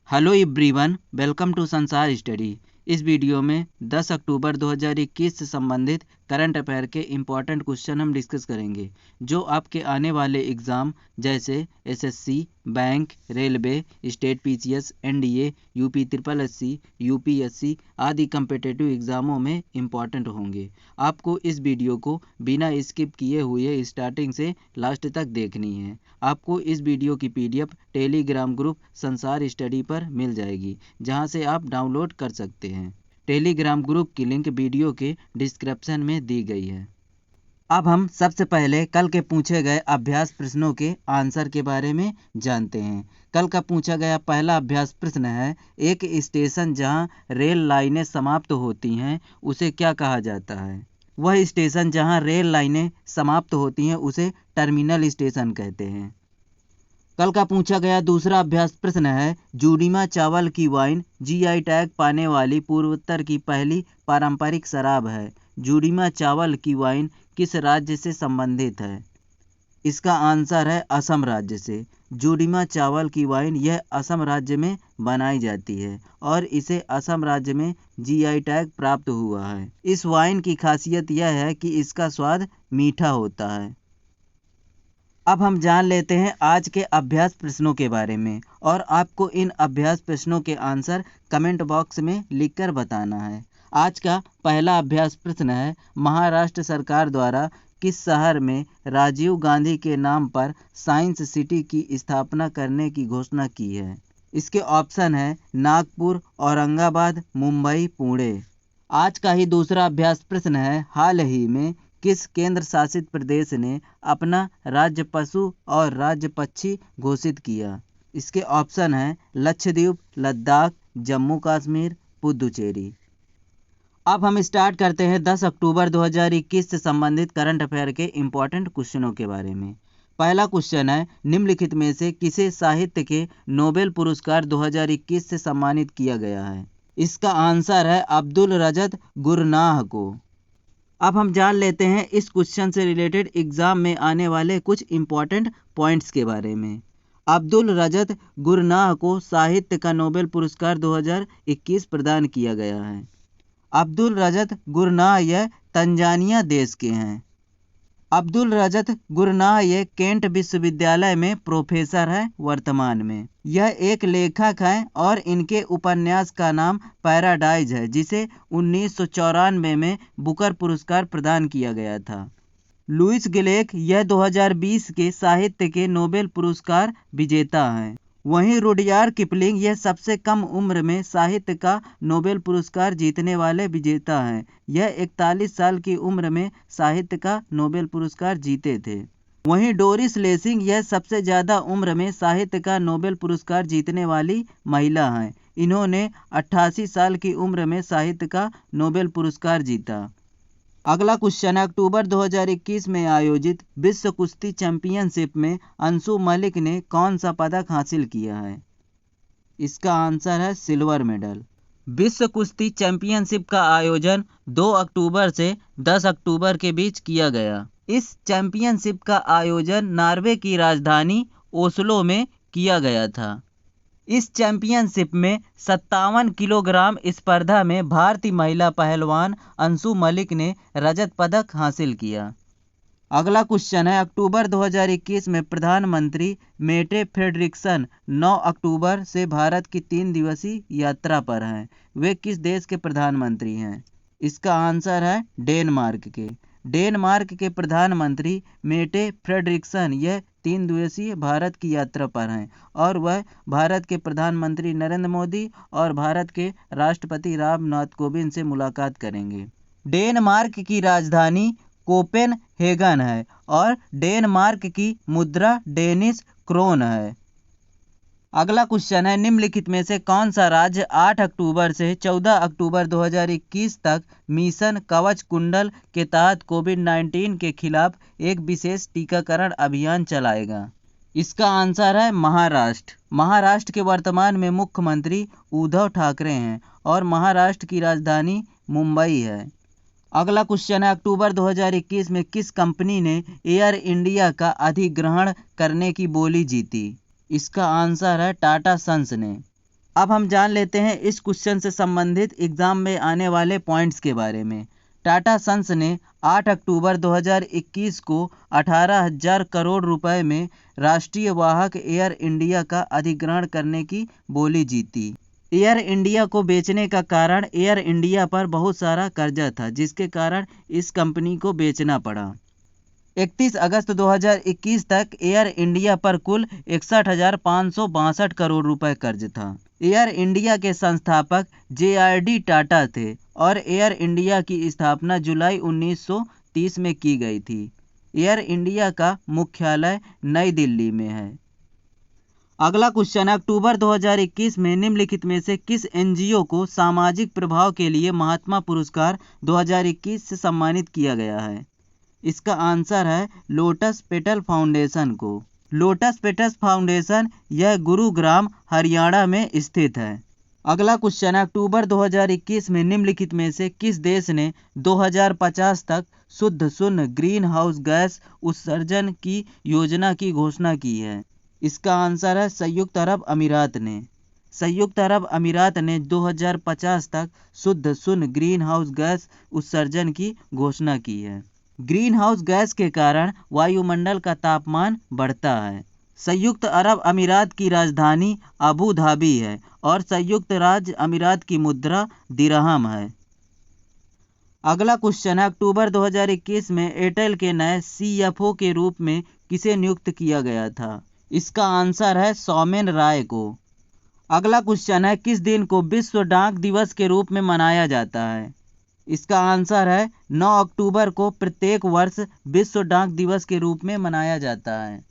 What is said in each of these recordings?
Hello everyone, welcome to संसार study. इस video में 10 अक्टूबर 2021 से संबंधित करंट अफेयर के इम्पॉर्टेंट क्वेश्चन हम डिस्कस करेंगे, जो आपके आने वाले एग्ज़ाम जैसे SSC, bank, railway, state PCS, NDA, UP triple SC, UPSC आदि कम्पिटिटिव एग्ज़ामों में इम्पॉर्टेंट होंगे। आपको इस वीडियो को बिना स्किप किए हुए स्टार्टिंग से लास्ट तक देखनी है। आपको इस वीडियो की पीडीएफ टेलीग्राम ग्रुप संसार स्टडी पर मिल जाएगी, जहां से आप डाउनलोड कर सकते हैं। टेलीग्राम ग्रुप की लिंक वीडियो के डिस्क्रिप्शन में दी गई है। अब हम सबसे पहले कल के पूछे गए अभ्यास प्रश्नों के आंसर के बारे में जानते हैं। कल का पूछा गया पहला अभ्यास प्रश्न है, एक स्टेशन जहां रेल लाइनें समाप्त होती हैं उसे क्या कहा जाता है? वह स्टेशन जहां रेल लाइनें समाप्त होती हैं उसे टर्मिनल स्टेशन कहते हैं। कल का पूछा गया दूसरा अभ्यास प्रश्न है, जूडीमा चावल की वाइन जीआई टैग पाने वाली पूर्वोत्तर की पहली पारंपरिक शराब है। जूडीमा चावल की वाइन किस राज्य से संबंधित है? इसका आंसर है असम राज्य से। जूडीमा चावल की वाइन यह असम राज्य में बनाई जाती है और इसे असम राज्य में जीआई टैग प्राप्त हुआ है। इस वाइन की खासियत यह है कि इसका स्वाद मीठा होता है। अब हम जान लेते हैं आज के अभ्यास प्रश्नों के बारे में, और आपको इन अभ्यास प्रश्नों के आंसर कमेंट बॉक्स में लिखकर बताना है। आज का पहला अभ्यास प्रश्न है, महाराष्ट्र सरकार द्वारा किस शहर में राजीव गांधी के नाम पर साइंस सिटी की स्थापना करने की घोषणा की है? इसके ऑप्शन है नागपुर, औरंगाबाद, मुंबई, पुणे। आज का ही दूसरा अभ्यास प्रश्न है, हाल ही में किस केंद्र शासित प्रदेश ने अपना राज्य पशु और राज्य पक्षी घोषित किया? इसके ऑप्शन हैं लक्षद्वीप, लद्दाख, जम्मू कश्मीर, पुदुचेरी। अब हम स्टार्ट करते हैं 10 अक्टूबर 2021 से संबंधित करंट अफेयर के इम्पॉर्टेंट क्वेश्चनों के बारे में। पहला क्वेश्चन है, निम्नलिखित में से किसे साहित्य के नोबेल पुरस्कार 2021 से सम्मानित किया गया है? इसका आंसर है अब्दुल रजत गुरनाह को। अब हम जान लेते हैं इस क्वेश्चन से रिलेटेड एग्जाम में आने वाले कुछ इम्पॉर्टेंट पॉइंट्स के बारे में। अब्दुल रजत गुरनाह को साहित्य का नोबेल पुरस्कार 2021 प्रदान किया गया है। अब्दुल रजत गुरनाह यह तंजानिया देश के हैं। अब्दुल रजत गुरनाह ये केंट विश्वविद्यालय में प्रोफेसर है वर्तमान में। यह एक लेखक हैं और इनके उपन्यास का नाम पैराडाइज है, जिसे 1994 में बुकर पुरस्कार प्रदान किया गया था। लुइस ग्लेक यह 2020 के साहित्य के नोबेल पुरस्कार विजेता हैं। वहीं रुडयार्ड किपलिंग यह सबसे कम उम्र में साहित्य का नोबेल पुरस्कार जीतने वाले विजेता हैं। यह 41 साल की उम्र में साहित्य का नोबेल पुरस्कार जीते थे। वहीं डोरिस लेसिंग यह सबसे ज़्यादा उम्र में साहित्य का नोबेल पुरस्कार जीतने वाली महिला हैं। इन्होंने 88 साल की उम्र में साहित्य का नोबेल पुरस्कार जीता। अगला क्वेश्चन है, अक्टूबर 2021 में आयोजित विश्व कुश्ती चैंपियनशिप में अंशु मलिक ने कौन सा पदक हासिल किया है? इसका आंसर है सिल्वर मेडल। विश्व कुश्ती चैंपियनशिप का आयोजन 2 अक्टूबर से 10 अक्टूबर के बीच किया गया। इस चैंपियनशिप का आयोजन नॉर्वे की राजधानी ओस्लो में किया गया था। इस चैंपियनशिप में 57 किलोग्राम स्पर्धा में भारतीय महिला पहलवान अंशु मलिक ने रजत पदक हासिल किया। अगला क्वेश्चन है, अक्टूबर 2021 में प्रधानमंत्री मेटे फ्रेडरिक्सन 9 अक्टूबर से भारत की 3 दिवसीय यात्रा पर हैं। वे किस देश के प्रधानमंत्री हैं? इसका आंसर है डेनमार्क के। डेनमार्क के प्रधानमंत्री मेटे फ्रेडरिक्सन यह 3 दिवसीय भारत की यात्रा पर हैं और वह भारत के प्रधानमंत्री नरेंद्र मोदी और भारत के राष्ट्रपति रामनाथ कोविंद से मुलाकात करेंगे। डेनमार्क की राजधानी कोपेनहेगन है और डेनमार्क की मुद्रा डेनिश क्रोन है। अगला क्वेश्चन है, निम्नलिखित में से कौन सा राज्य 8 अक्टूबर से 14 अक्टूबर 2021 तक मिशन कवच कुंडल के तहत कोविड-19 के खिलाफ एक विशेष टीकाकरण अभियान चलाएगा? इसका आंसर है महाराष्ट्र। महाराष्ट्र के वर्तमान में मुख्यमंत्री उद्धव ठाकरे हैं और महाराष्ट्र की राजधानी मुंबई है। अगला क्वेश्चन है, अक्टूबर 2021 में किस कंपनी ने एयर इंडिया का अधिग्रहण करने की बोली जीती? इसका आंसर है टाटा सन्स ने। अब हम जान लेते हैं इस क्वेश्चन से संबंधित एग्जाम में आने वाले पॉइंट्स के बारे में। टाटा सन्स ने 8 अक्टूबर 2021 को 18,000 करोड़ रुपए में राष्ट्रीय वाहक एयर इंडिया का अधिग्रहण करने की बोली जीती। एयर इंडिया को बेचने का कारण एयर इंडिया पर बहुत सारा कर्जा था, जिसके कारण इस कंपनी को बेचना पड़ा। 31 अगस्त 2021 तक एयर इंडिया पर कुल 61,562 करोड़ रुपए कर्ज था। एयर इंडिया के संस्थापक JRD टाटा थे और एयर इंडिया की स्थापना जुलाई 1930 में की गई थी। एयर इंडिया का मुख्यालय नई दिल्ली में है। अगला क्वेश्चन, अक्टूबर 2021 में निम्नलिखित में से किस NGO को सामाजिक प्रभाव के लिए महात्मा पुरस्कार 2021 से सम्मानित किया गया है? इसका आंसर है लोटस पेटल फाउंडेशन को। लोटस पेटल फाउंडेशन यह गुरुग्राम हरियाणा में स्थित है। अगला क्वेश्चन है, अक्टूबर 2021 में निम्नलिखित में से किस देश ने 2050 तक शुद्ध शून्य ग्रीन हाउस गैस उत्सर्जन की योजना की घोषणा की है? इसका आंसर है संयुक्त अरब अमीरात ने। संयुक्त अरब अमीरात ने 2050 तक शुद्ध शून्य ग्रीन हाउस गैस उत्सर्जन की घोषणा की है। ग्रीन हाउस गैस के कारण वायुमंडल का तापमान बढ़ता है। संयुक्त अरब अमीरात की राजधानी अबू धाबी है और संयुक्त राज्य अमीरात की मुद्रा दिरहम है। अगला क्वेश्चन है, अक्टूबर 2021 में एयरटेल के नए CFO के रूप में किसे नियुक्त किया गया था? इसका आंसर है सौमेन राय को। अगला क्वेश्चन है, किस दिन को विश्व डाक दिवस के रूप में मनाया जाता है? इसका आंसर है 9 अक्टूबर को प्रत्येक वर्ष विश्व डाक दिवस के रूप में मनाया जाता है।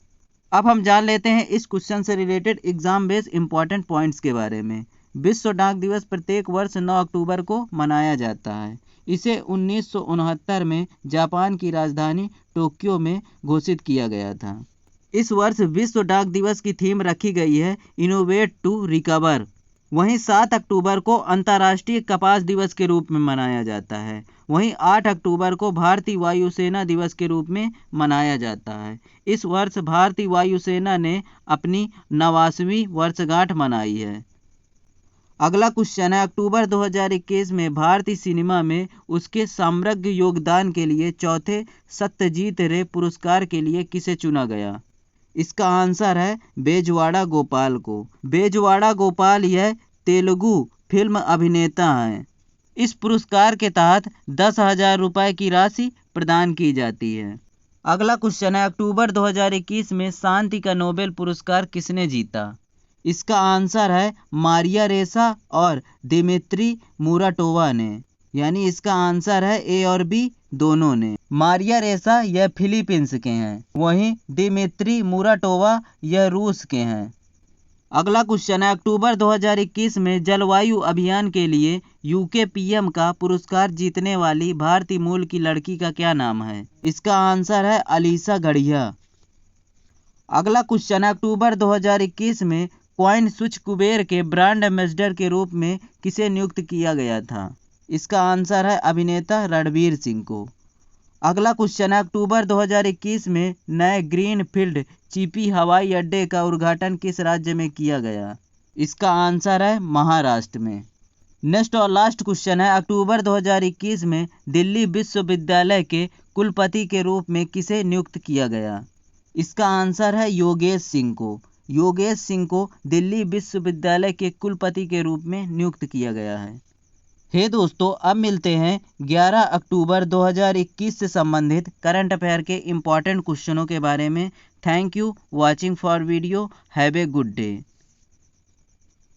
अब हम जान लेते हैं इस क्वेश्चन से related exam based important points के बारे में। विश्व डाक दिवस प्रत्येक वर्ष 9 अक्टूबर को मनाया जाता है। इसे 1969 में जापान की राजधानी टोक्यो में घोषित किया गया था। इस वर्ष विश्व डाक दिवस की थीम रखी गई है इनोवेट टू रिकवर। वहीं 7 अक्टूबर को अंतर्राष्ट्रीय कपास दिवस के रूप में मनाया जाता है। वहीं 8 अक्टूबर को भारतीय वायुसेना दिवस के रूप में मनाया जाता है। इस वर्ष भारतीय वायुसेना ने अपनी 89वीं वर्षगांठ मनाई है। अगला क्वेश्चन है, अक्टूबर 2021 में भारतीय सिनेमा में उसके समग्र योगदान के लिए चौथे सत्यजीत रे पुरस्कार के लिए किसे चुना गया? इसका आंसर है बेजवाड़ा गोपाल को। बेजवाड़ा गोपाल यह तेलुगु फिल्म अभिनेता हैं। इस पुरस्कार के तहत 10,000 रुपये की राशि प्रदान की जाती है। अगला क्वेश्चन है, अक्टूबर 2021 में शांति का नोबेल पुरस्कार किसने जीता? इसका आंसर है मारिया रेसा और दिमित्री मुराटोवा ने। यानी इसका आंसर है ए और बी दोनों ने। मारिया रेसा यह फिलीपींस के हैं, वहीं दिमित्री मुराटोवा यह रूस के हैं। अगला क्वेश्चन है, अक्टूबर 2021 में जलवायु अभियान के लिए यूके PM का पुरस्कार जीतने वाली भारतीय मूल की लड़की का क्या नाम है? इसका आंसर है अलीसा गढ़िया। अगला क्वेश्चन है, अक्टूबर 2021 में कॉइन स्विच कुबेर के ब्रांड एम्बेसडर के रूप में किसे नियुक्त किया गया था? इसका आंसर है अभिनेता रणवीर सिंह को। अगला क्वेश्चन है, अक्टूबर 2021 में नए ग्रीन फील्ड चिपी हवाई अड्डे का उद्घाटन किस राज्य में किया गया? इसका आंसर है महाराष्ट्र में। नेक्स्ट और लास्ट क्वेश्चन है, अक्टूबर 2021 में दिल्ली विश्वविद्यालय के कुलपति के रूप में किसे नियुक्त किया गया? इसका आंसर है योगेश सिंह को। योगेश सिंह को दिल्ली विश्वविद्यालय के कुलपति के रूप में नियुक्त किया गया है। हे दोस्तों, अब मिलते हैं 11 अक्टूबर 2021 से संबंधित करंट अफेयर के इम्पॉर्टेंट क्वेश्चनों के बारे में। Thank you watching for video. Have a good day.